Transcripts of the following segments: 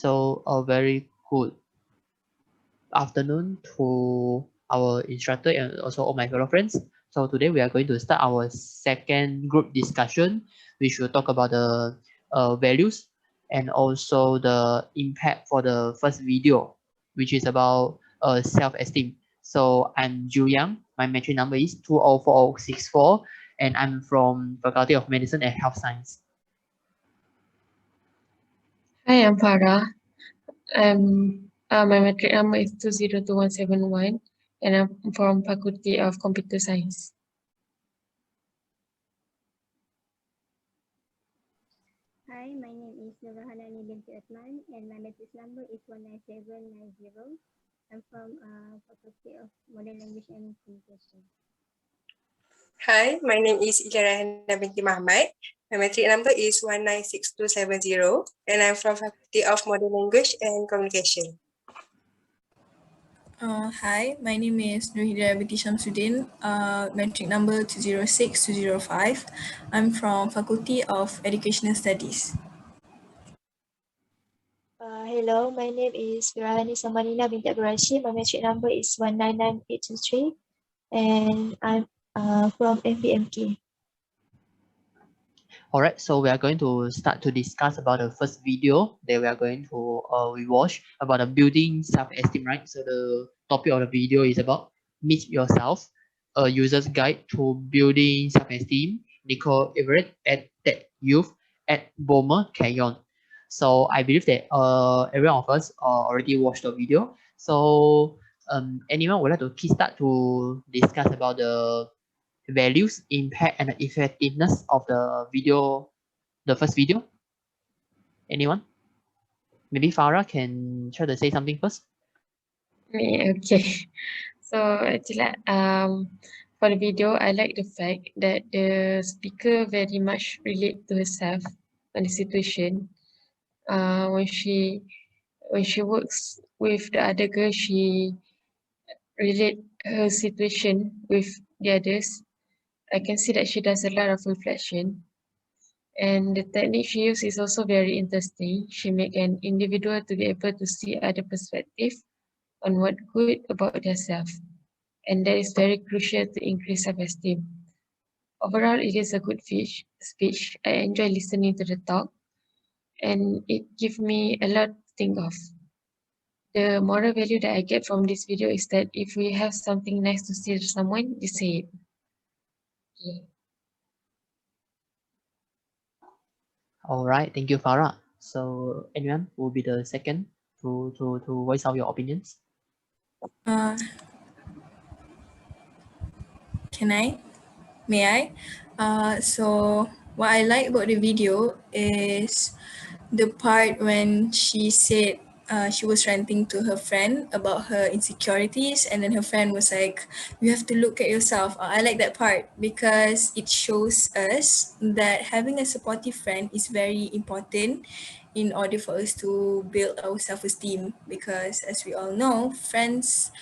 So a very good afternoon to our instructor and also all my fellow friends. So today we are going to start our second group discussion, which will talk about the values and also the impact for the first video, which is about self-esteem. So I'm Ju Yang, my metric number is 204064, and I'm from Faculty of Medicine and Health Science. Hi, I'm Farah. My metric number is 202171, and I'm from Faculty of Computer Science. Hi, my name is Nurhanani binti Atman, and my metric number is 19790. I'm from Faculty of Modern Language and Communication. Hi, my name is Ilarahana binti Muhammad. My metric number is 196270, and I'm from Faculty of Modern Language and Communication. Hi, my name is Nurhida binti Shamsuddin, metric number 206205. I'm from Faculty of Educational Studies. Hello, my name is Firahani Samanina binti Abdul Rashid. My metric number is 199823, and I'm from FBMK. Alright, so we are going to start to discuss about the first video that we are going to rewatch about the building self-esteem, right? So the topic of the video is about Meet Yourself, a user's guide to building self-esteem. Nicole Everett at Tech Youth at Bomer Canyon. So I believe that every one of us already watched the video. So anyone would like to kickstart to discuss about the values, impact, and the effectiveness of the video, the first video? Anyone? Maybe Farah can try to say something first. Okay. So actually, for the video, I like the fact that the speaker very much relate to herself and the situation. When she works with the other girl, she relate her situation with the others. I can see that she does a lot of reflection, and the technique she uses is also very interesting. She make an individual to be able to see other perspective on what good about themselves, and that is very crucial to increase self-esteem. Overall, it is a good speech. I enjoy listening to the talk, and it gives me a lot to think of. The moral value that I get from this video is that if we have something nice to say to someone, just say it. Okay. All right, thank you, Farah. So anyone will be the second to voice out your opinions? Can I? May I? So what I like about the video is the part when she said she was ranting to her friend about her insecurities, and then her friend was like, you have to look at yourself. I like that part because it shows us that having a supportive friend is very important in order for us to build our self-esteem, because as we all know, friends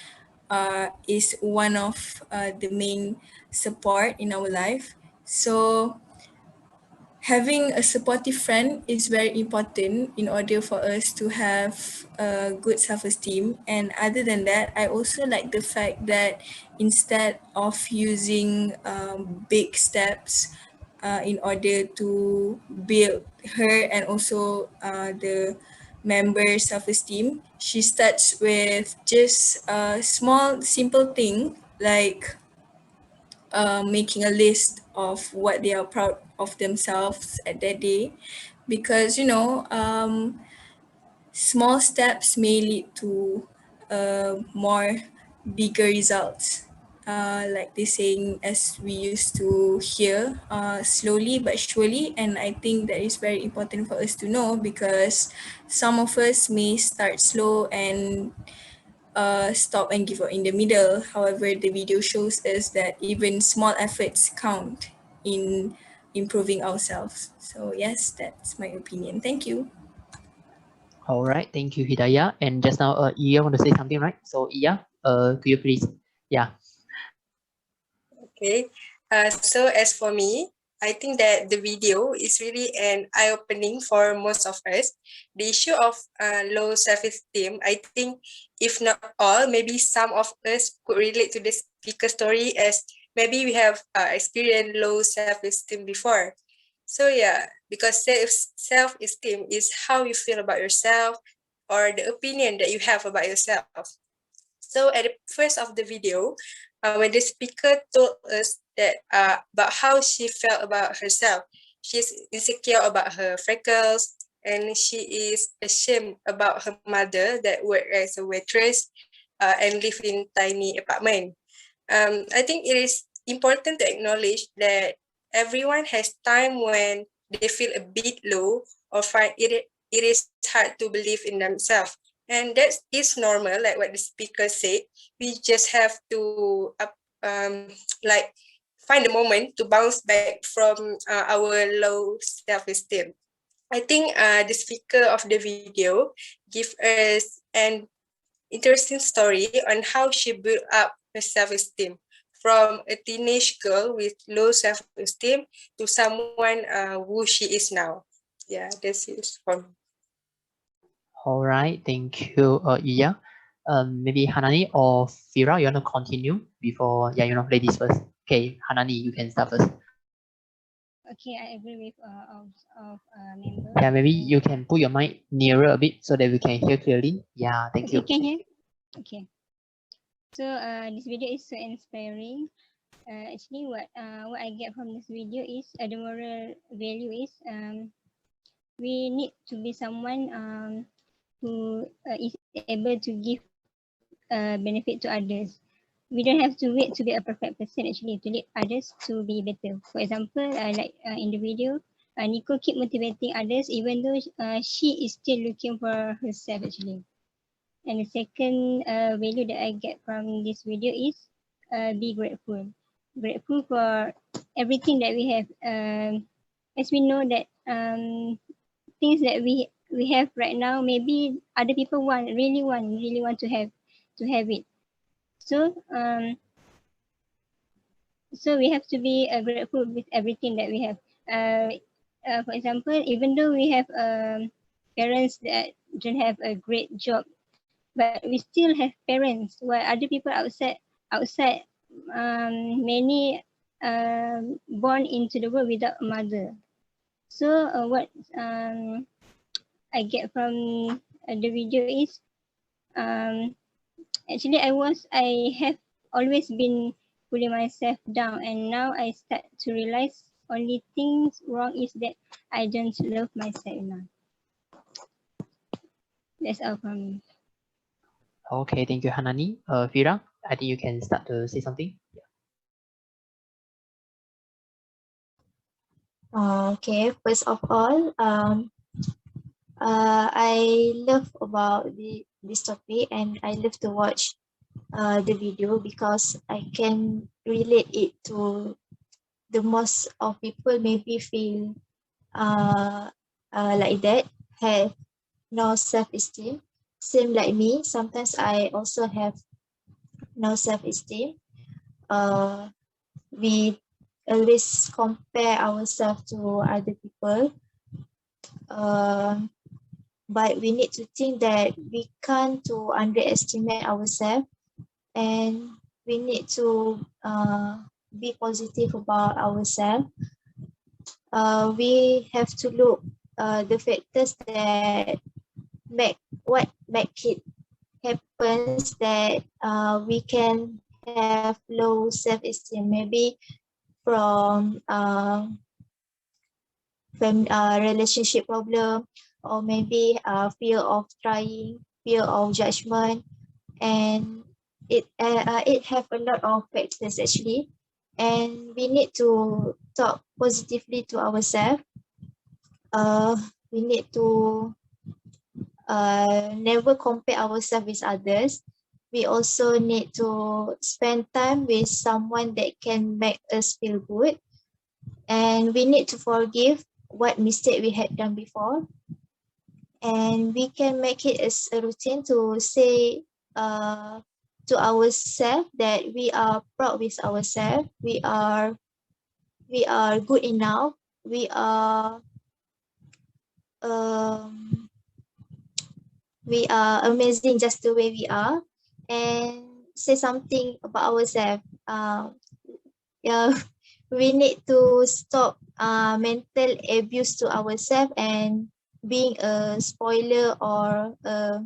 is one of the main support in our life. So having a supportive friend is very important in order for us to have a good self-esteem. And other than that, I also like the fact that instead of using big steps in order to build her and also the member self-esteem, she starts with just a small simple thing like making a list of what they are proud of themselves at that day, because small steps may lead to more bigger results, like they saying, as we used to hear, slowly but surely. And I think that is very important for us to know, because some of us may start slow and stop and give up in the middle. However, the video shows us that even small efforts count in improving ourselves. So yes, that's my opinion. Thank you. All right, thank you, Hidayah. And just now, Iya want to say something, right? So Iya, could you please, yeah. Okay. So as for me, I think that the video is really an eye-opening for most of us. The issue of low self-esteem, I think if not all, maybe some of us could relate to the speaker story, as maybe we have experienced low self-esteem before. So yeah, because self-esteem is how you feel about yourself or the opinion that you have about yourself. So at the first of the video, when the speaker told us that about how she felt about herself, she's insecure about her freckles, and she is ashamed about her mother that worked as a waitress and live in tiny apartment. I think it is important to acknowledge that everyone has time when they feel a bit low or find it is hard to believe in themselves. And that is normal, like what the speaker said. We just have to like find a moment to bounce back from our low self-esteem. I think the speaker of the video give us an interesting story on how she built up her self-esteem from a teenage girl with low self-esteem to someone who she is now. Yeah, that's it for me. All right, thank you, Iya. Maybe Hanani or Fira, you want to continue before, ladies first. Okay, Hanani, you can start first. Okay, I agree with member. Yeah, maybe you can put your mic nearer a bit so that we can hear clearly. Yeah, thank you. Okay, can you? Okay. So this video is so inspiring. Actually, what I get from this video is the moral value is we need to be someone who is able to give benefit to others. We don't have to wait to be a perfect person actually to lead others to be better. For example, like in the video, Nico keep motivating others even though she is still looking for herself actually. And the second value that I get from this video is be grateful. Grateful for everything that we have. As we know that things that we have right now, maybe other people really want to have it. So we have to be grateful with everything that we have. For example, even though we have parents that don't have a great job, but we still have parents. While other people outside, many born into the world without a mother. So what I get from the video is um, actually I have always been putting myself down, and now I start to realize only things wrong is that I don't love myself enough. That's all from me. Okay, thank you, Hanani. Fira, I think you can start to say something. Okay, first of all, I love about this topic, and I love to watch the video because I can relate it to the most of people maybe feel like that, have no self-esteem. Same like me, sometimes I also have no self-esteem. We always compare ourselves to other people. But we need to think that we can't to underestimate ourselves, and we need to be positive about ourselves. We have to look the factors that make it happens that we can have low self-esteem, maybe from relationship problem, or maybe fear of trying, fear of judgment, and it have a lot of factors actually, and we need to talk positively to ourselves. We need to never compare ourselves with others. We also need to spend time with someone that can make us feel good, and we need to forgive what mistake we had done before, and we can make it as a routine to say to ourselves that we are proud with ourselves, we are we are good enough, we are um, we are amazing just the way we are, and say something about ourselves. Yeah, we need to stop mental abuse to ourselves and being a spoiler or a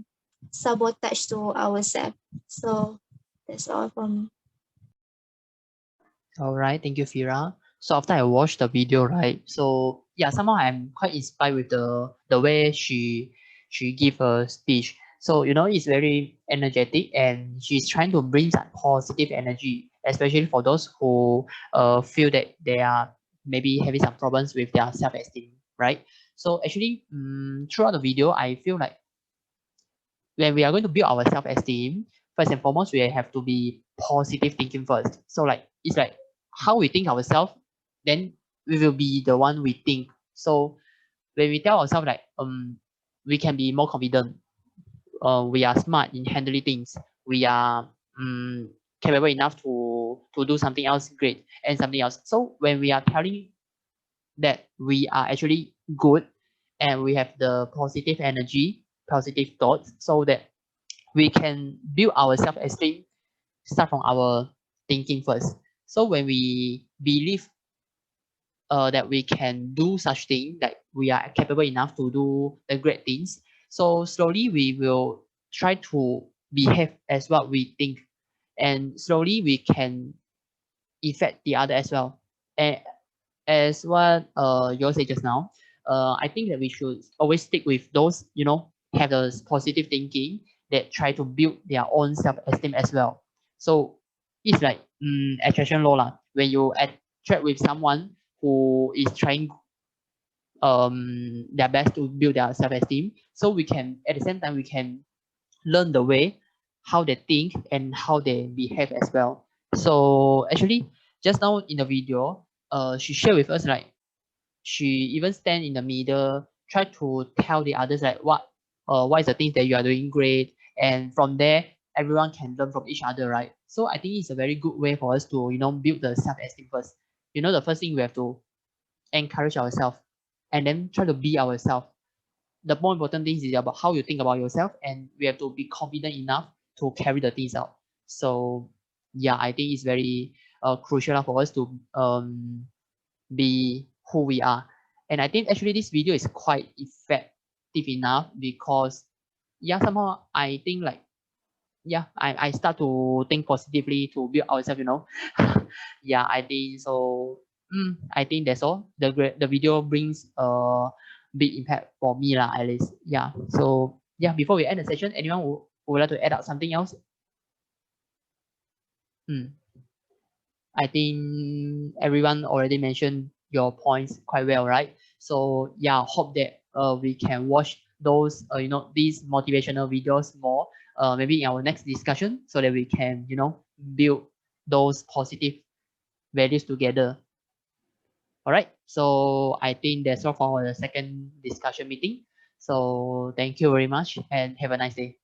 sabotage to ourselves. So that's all from. All right, thank you, Fira. So after I watched the video, right? So yeah, somehow I'm quite inspired with the way she give her speech. So you know, it's very energetic, and she's trying to bring that positive energy, especially for those who feel that they are maybe having some problems with their self-esteem, right? So actually, throughout the video, I feel like when we are going to build our self-esteem, first and foremost, we have to be positive thinking first. So like it's like how we think ourselves, then we will be the one we think. So when we tell ourselves like we can be more confident, we are smart in handling things, we are capable enough to do something else great and something else. So when we are telling that we are actually good and we have the positive energy, positive thoughts, so that we can build our self-esteem start from our thinking first. So when we believe that we can do such thing, that we are capable enough to do the great things, so slowly we will try to behave as what we think, and slowly we can affect the other as well. And as what you said just now, I think that we should always stick with those, you know, have those positive thinking that try to build their own self-esteem as well. So it's like attraction law lah. When you attract with someone who is trying their best to build their self-esteem, so we can at the same time we can learn the way how they think and how they behave as well. So actually, just now in the video, she shared with us like she even stand in the middle, try to tell the others like what is the things that you are doing great, and from there everyone can learn from each other, right? So I think it's a very good way for us to, you know, build the self-esteem first. You know, the first thing we have to encourage ourselves and then try to be ourselves. The more important thing is about how you think about yourself, and we have to be confident enough to carry the things out. So yeah, I think it's very crucial for us to be who we are. And I think actually this video is quite effective enough because yeah, somehow I think like yeah, I start to think positively to build ourselves, you know. Yeah, I think so. I think that's all. The video brings a big impact for me lah, at least. Yeah. So yeah, before we end the session, anyone would like to add up something else? I think everyone already mentioned your points quite well, right? So yeah, hope that we can watch those you know, these motivational videos more maybe in our next discussion, so that we can, you know, build those positive values together. All right, so I think that's all for our second discussion meeting. So thank you very much and have a nice day.